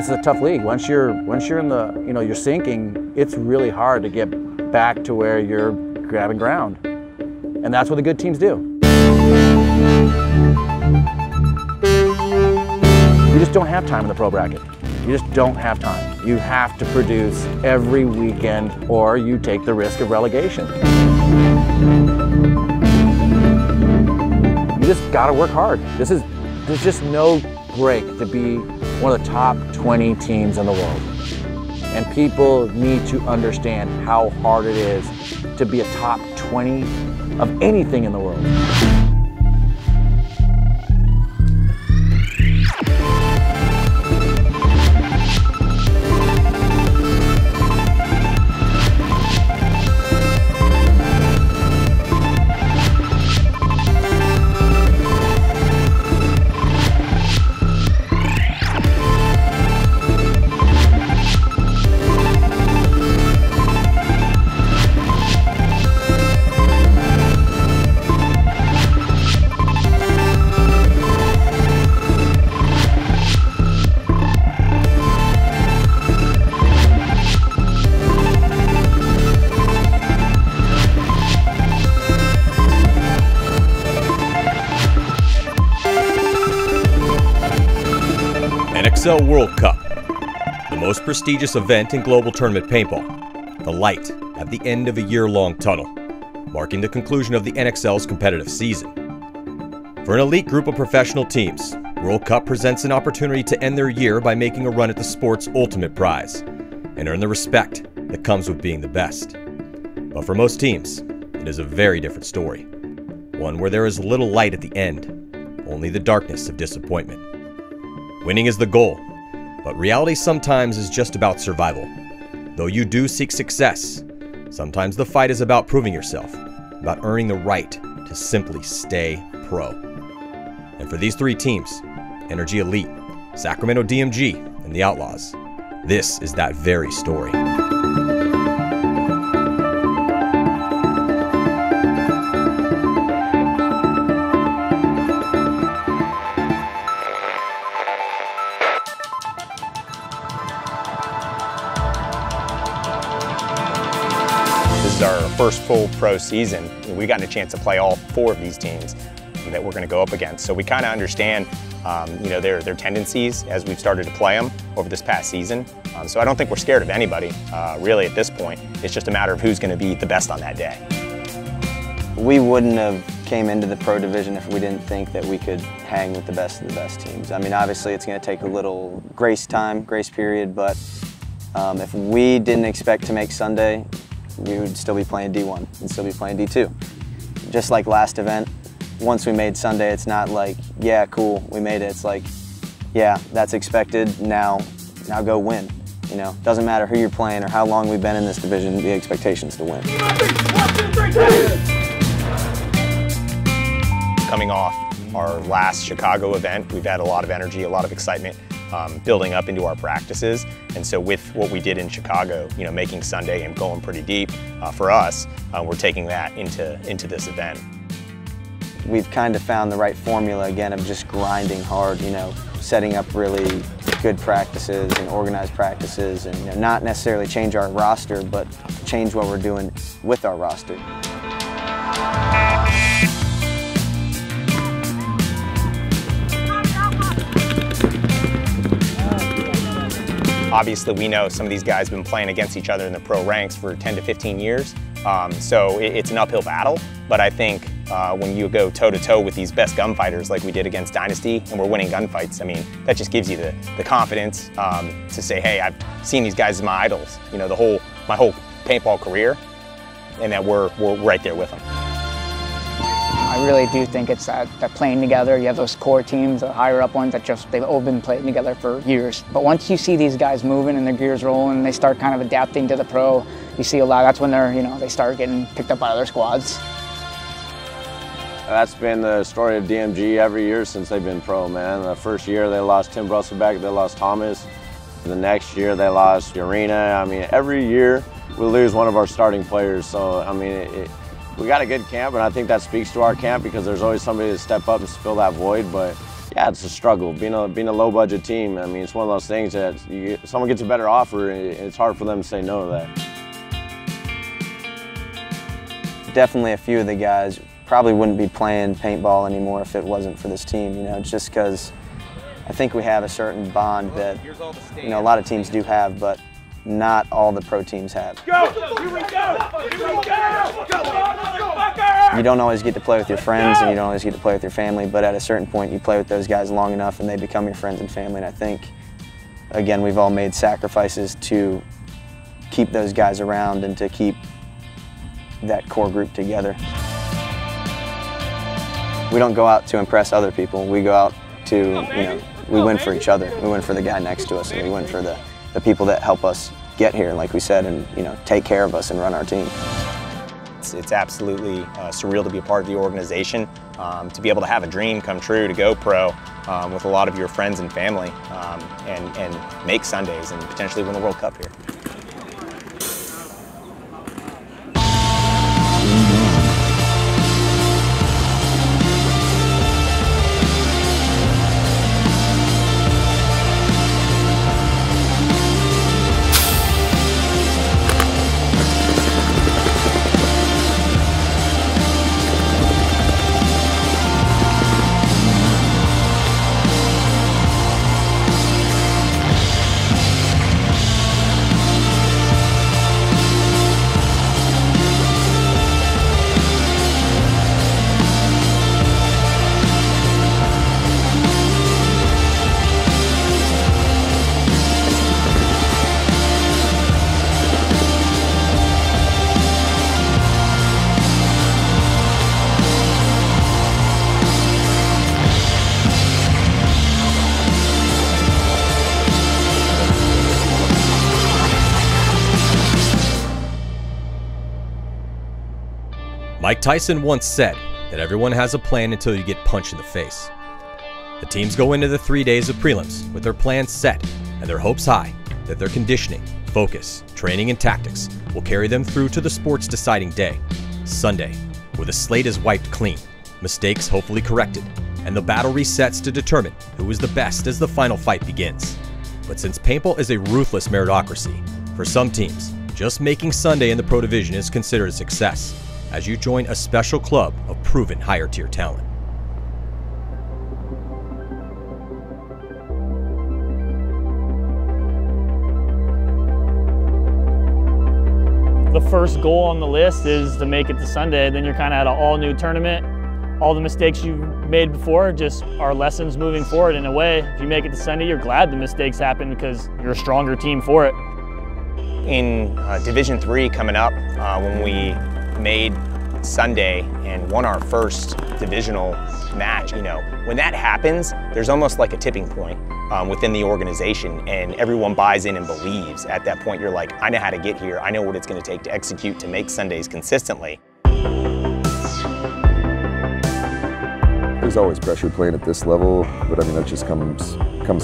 this is a tough league. Once you're in the, you're sinking, it's really hard to get back to where you're grabbing ground. And that's what the good teams do. You just don't have time in the pro bracket. You just don't have time. You have to produce every weekend or you take the risk of relegation. You just gotta work hard. There's just no break to be one of the top 20 teams in the world. And people need to understand how hard it is to be a top 20 of anything in the world. NXL World Cup, the most prestigious event in global tournament paintball, the light at the end of a year-long tunnel, marking the conclusion of the NXL's competitive season. For an elite group of professional teams, World Cup presents an opportunity to end their year by making a run at the sport's ultimate prize and earn the respect that comes with being the best. But for most teams, it is a very different story, one where there is little light at the end, only the darkness of disappointment. Winning is the goal, but reality sometimes is just about survival. Though you do seek success, sometimes the fight is about proving yourself, about earning the right to simply stay pro. And for these three teams, Energy Elite, Sacramento DMG, and the Outlaws, this is that very story. This is our first full pro season. We got a chance to play all four of these teams that we're going to go up against. So we kind of understand their tendencies as we've started to play them over this past season. So I don't think we're scared of anybody, really, at this point. It's just a matter of who's going to be the best on that day. We wouldn't have came into the pro division if we didn't think that we could hang with the best of the best teams. I mean, obviously it's going to take a little grace period, but if we didn't expect to make Sunday, we would still be playing D1 and still be playing D2. Just like last event, once we made Sunday, it's not like, yeah, cool, we made it. It's like, yeah, that's expected, now go win. You know, doesn't matter who you're playing or how long we've been in this division, the expectation's to win. Coming off our last Chicago event, we've had a lot of energy, a lot of excitement building up into our practices. And so with what we did in Chicago, making Sunday and going pretty deep for us, we're taking that into this event. We've kind of found the right formula again of just grinding hard, setting up really good practices and organized practices, and not necessarily change our roster, but change what we're doing with our roster. Obviously, we know some of these guys have been playing against each other in the pro ranks for 10 to 15 years, so it's an uphill battle. But I think when you go toe-to-toe with these best gunfighters like we did against Dynasty, and we're winning gunfights, I mean, that just gives you the confidence to say, hey, I've seen these guys as my idols, my whole paintball career, and that we're right there with them. I really do think it's that playing together. You have those core teams, the higher up ones they've all been playing together for years. But once you see these guys moving and their gears rolling, and they start kind of adapting to the pro, you see a lot. That's when they start getting picked up by other squads. That's been the story of DMG every year since they've been pro, man. The first year they lost Tim Brusselbeck, they lost Thomas. The next year they lost Urena. I mean, every year we lose one of our starting players. So, I mean, we got a good camp, and I think that speaks to our camp because there's always somebody to step up and fill that void. But Yeah, it's a struggle. Being a low budget team, I mean, it's one of those things that someone gets a better offer, and it's hard for them to say no to that. Definitely a few of the guys probably wouldn't be playing paintball anymore if it wasn't for this team, you know, just because I think we have a certain bond that, you know, a lot of teams do have, but not all the pro teams have. Go! Here we go! Here we go! Go, You don't always get to play with your friends and you don't always get to play with your family, but at a certain point you play with those guys long enough and they become your friends and family. And I think, again, we've all made sacrifices to keep those guys around and to keep that core group together. We don't go out to impress other people. We go out to, you know, we win for each other. We win for the guy next to us, and we win for the people that help us get here, like we said, and, you know, take care of us and run our team. It's absolutely surreal to be a part of the organization, to be able to have a dream come true, to go pro with a lot of your friends and family, and make Sundays and potentially win the World Cup here. Mike Tyson once said that everyone has a plan until you get punched in the face. The teams go into the 3 days of prelims with their plans set and their hopes high that their conditioning, focus, training, and tactics will carry them through to the sport's deciding day, Sunday, where the slate is wiped clean, mistakes hopefully corrected, and the battle resets to determine who is the best as the final fight begins. But since paintball is a ruthless meritocracy, for some teams, just making Sunday in the Pro Division is considered a success, as you join a special club of proven higher tier talent. The first goal on the list is to make it to Sunday. Then you're kind of at an all new tournament. All the mistakes you made before just are lessons moving forward. In a way, if you make it to Sunday, you're glad the mistakes happen because you're a stronger team for it. In Division 3 coming up, when we made Sunday and won our first divisional match, you know, when that happens, there's almost like a tipping point within the organization, and everyone buys in and believes. At that point, you're like, I know how to get here. I know what it's going to take to execute to make Sundays consistently. There's always pressure playing at this level, but I mean, that just comes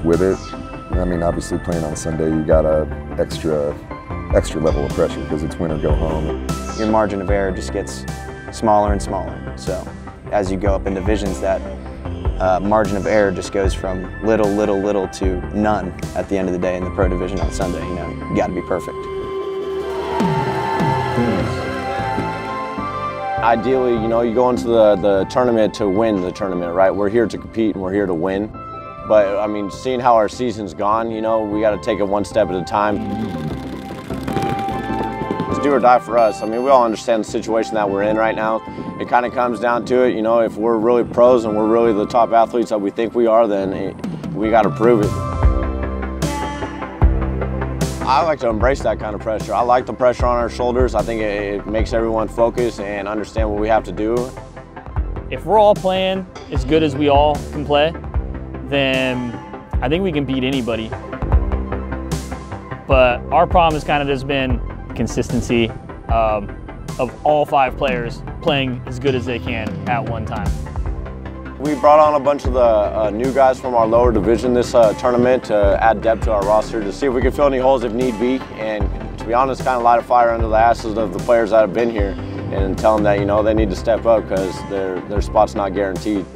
with it. I mean, obviously playing on Sunday, you got a extra level of pressure because it's win or go home. Your margin of error just gets smaller and smaller. So as you go up in divisions, that margin of error just goes from little to none at the end of the day in the Pro Division on Sunday. You know, you got to be perfect. Ideally, you know, you go into the tournament to win the tournament, right? We're here to compete and we're here to win. But I mean, seeing how our season's gone, you know, we got to take it one step at a time. It's do or die for us. I mean, we all understand the situation that we're in right now. It kind of comes down to it, you know, if we're really pros and we're really the top athletes that we think we are, then we got to prove it. I like to embrace that kind of pressure. I like the pressure on our shoulders. I think it makes everyone focus and understand what we have to do. If we're all playing as good as we all can play, then I think we can beat anybody. But our problem has kind of just been consistency of all 5 players playing as good as they can at one time. We brought on a bunch of the new guys from our lower division this tournament to add depth to our roster to see if we can fill any holes if need be, and to be honest, kind of light a fire under the asses of the players that have been here and tell them that, you know, they need to step up because their spot's not guaranteed.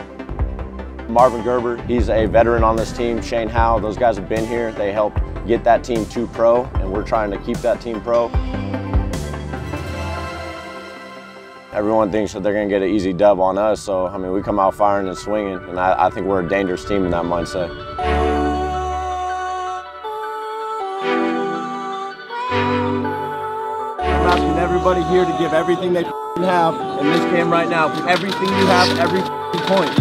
Marvin Gerber, he's a veteran on this team. Shane Howe, those guys have been here. They helped get that team to pro, and we're trying to keep that team pro. Everyone thinks that they're going to get an easy dub on us, so I mean, we come out firing and swinging, and I think we're a dangerous team in that mindset. I'm asking everybody here to give everything they have in this game right now. Give everything you have, every point.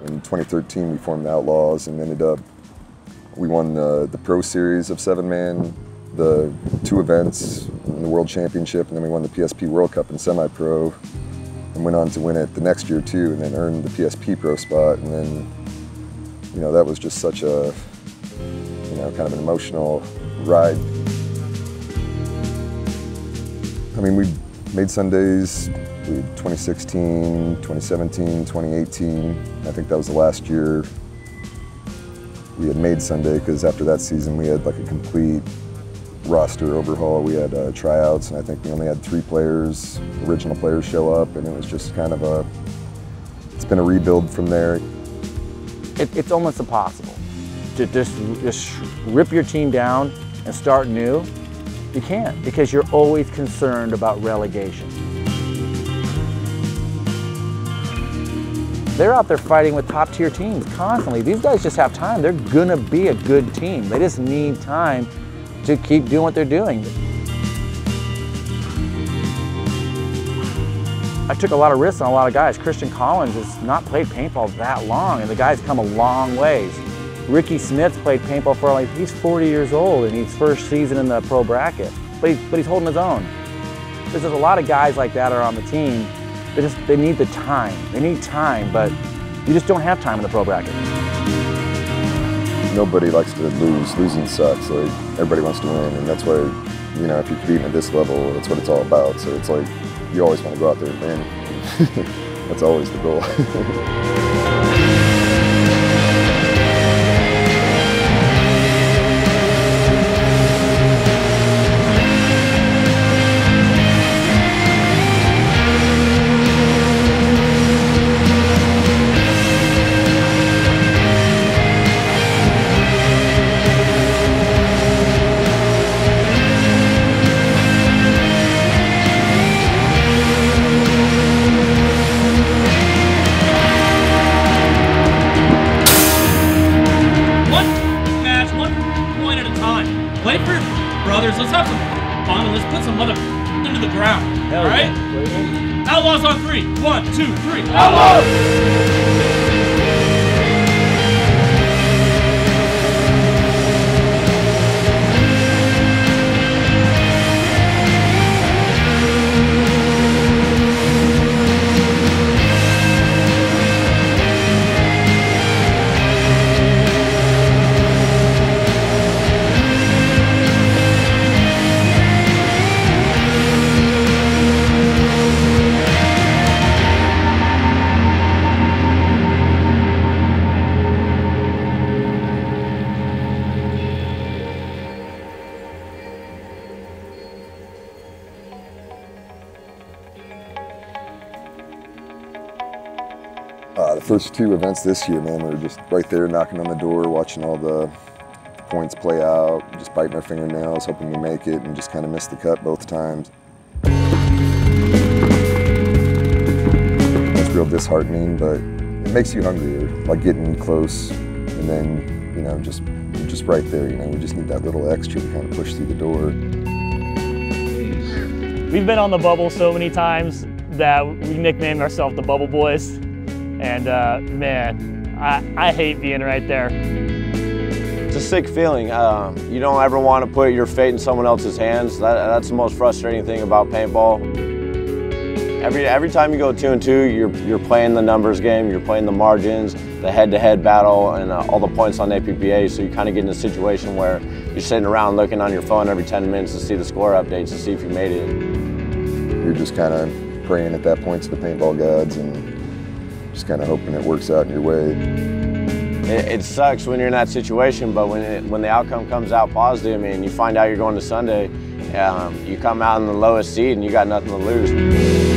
In 2013, we formed the Outlaws and ended up, we won the Pro Series of 7-man, the 2 events in the World Championship, and then we won the PSP World Cup in semi-pro, and went on to win it the next year too, and then earned the PSP Pro spot, and then, you know, that was just such a, you know, kind of an emotional ride. I mean, we made Sundays 2016, 2017, 2018. I think that was the last year we had made Sunday, because after that season we had like a complete roster overhaul. We had tryouts, and I think we only had 3 players, original players, show up, and it was just kind of a, it's been a rebuild from there. It's almost impossible to just rip your team down and start new. You can't, because you're always concerned about relegation. They're out there fighting with top-tier teams constantly. These guys just have time. They're gonna be a good team. They just need time to keep doing what they're doing. I took a lot of risks on a lot of guys. Christian Collins has not played paintball that long, and the guy's come a long ways. Ricky Smith's played paintball for, like, he's 40 years old, and he's first season in the pro bracket, but he's holding his own. There's just a lot of guys like that are on the team. They need the time. They need time, but you just don't have time in the pro bracket. Nobody likes to lose. Losing sucks. Like, everybody wants to win, and that's why, you know, if you're competing at this level, that's what it's all about. So it's like, you always want to go out there and win. That's always the goal. Brothers, let's have some fun and let's put some mother into the ground. All right? Yeah. Outlaws on 3. 1, 2, 3. Outlaws! First 2 events this year, man, we were just right there knocking on the door, watching all the points play out, just biting our fingernails, hoping we make it, and just kind of missed the cut both times. It's real disheartening, but it makes you hungrier, like getting close, and then, you know, just right there, you know, we just need that little extra to kind of push through the door. We've been on the bubble so many times that we nicknamed ourselves the Bubble Boys. And man, I hate being right there. It's a sick feeling. You don't ever want to put your fate in someone else's hands. That's the most frustrating thing about paintball. Every time you go 2-2, you're playing the numbers game, you're playing the margins, the head-to-head battle, and all the points on APPA. So you kind of get in a situation where you're sitting around looking on your phone every 10 minutes to see the score updates to see if you made it. You're just kind of praying at that point to the paintball gods and just kind of hoping it works out in your way. It sucks when you're in that situation, but when the outcome comes out positive, I mean, you find out you're going to Sunday, you come out in the lowest seed and you got nothing to lose.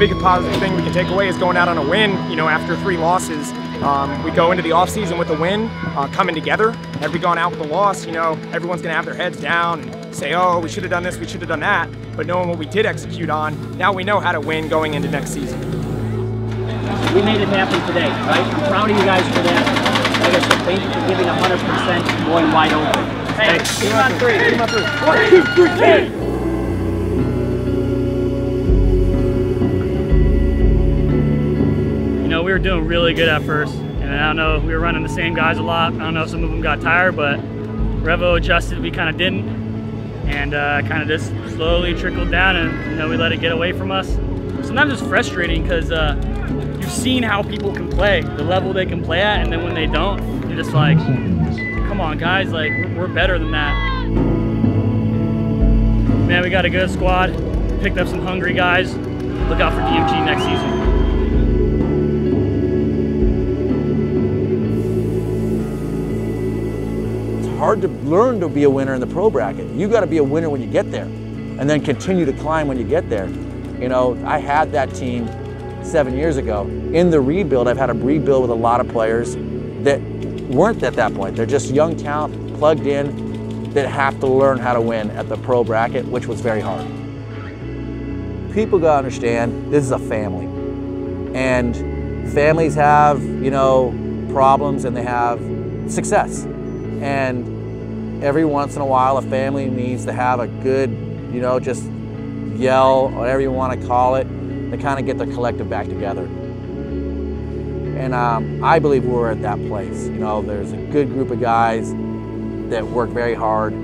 biggest positive thing we can take away is going out on a win. You know, after 3 losses, we go into the off season with a win, coming together. Had we gone out with a loss, you know, everyone's gonna have their heads down and say, oh, we should have done this, we should have done that. But knowing what we did execute on, now we know how to win going into next season. We made it happen today, right? I'm proud of you guys for that. Like I said, thank you for giving 100%, going wide open. Hey, team on 3, team on 3. 1, 2, 3, 10! You know, we were doing really good at first, and I don't know, we were running the same guys a lot. I don't know if some of them got tired, but Revo adjusted, we kind of didn't, and kind of just slowly trickled down, and you know, we let it get away from us. Sometimes it's frustrating because you've seen how people can play, the level they can play at, and then when they don't, you're just like, come on guys, like we're better than that. Man, we got a good squad, picked up some hungry guys. Look out for DMG next season. Hard to learn to be a winner in the pro bracket. You got to be a winner when you get there and then continue to climb when you get there. You know, I had that team 7 years ago. In the rebuild, I've had a rebuild with a lot of players that weren't at that point. They're just young talent, plugged in, that have to learn how to win at the pro bracket, which was very hard. People got to understand this is a family. And families have, you know, problems and they have success. And every once in a while, a family needs to have a good, you know, just yell, whatever you want to call it, to kind of get the collective back together. And I believe we're at that place. You know, there's a good group of guys that work very hard,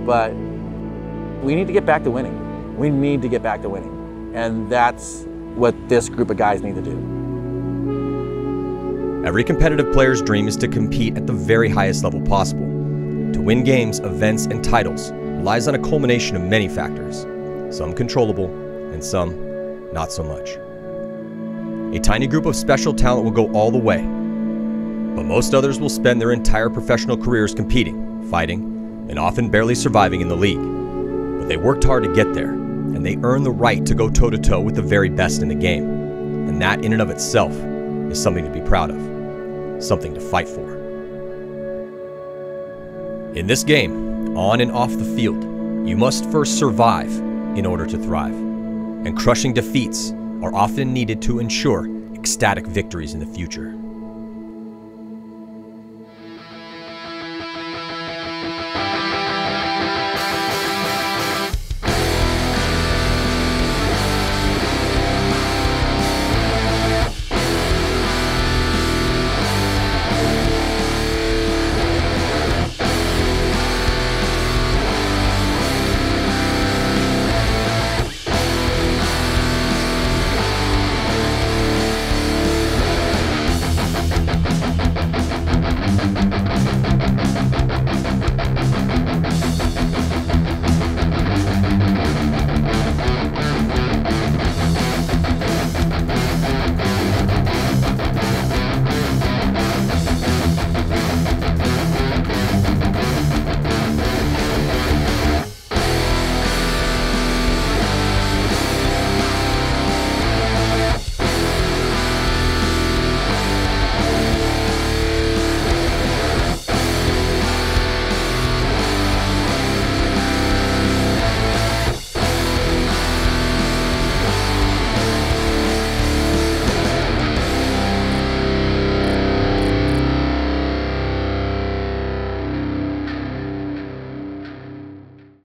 but we need to get back to winning. We need to get back to winning. And that's what this group of guys need to do. Every competitive player's dream is to compete at the very highest level possible. To win games, events, and titles relies on a culmination of many factors, some controllable and some not so much. A tiny group of special talent will go all the way, but most others will spend their entire professional careers competing, fighting, and often barely surviving in the league. But they worked hard to get there, and they earned the right to go toe-to-toe with the very best in the game. And that in and of itself is something to be proud of, something to fight for. In this game, on and off the field, you must first survive in order to thrive, and crushing defeats are often needed to ensure ecstatic victories in the future.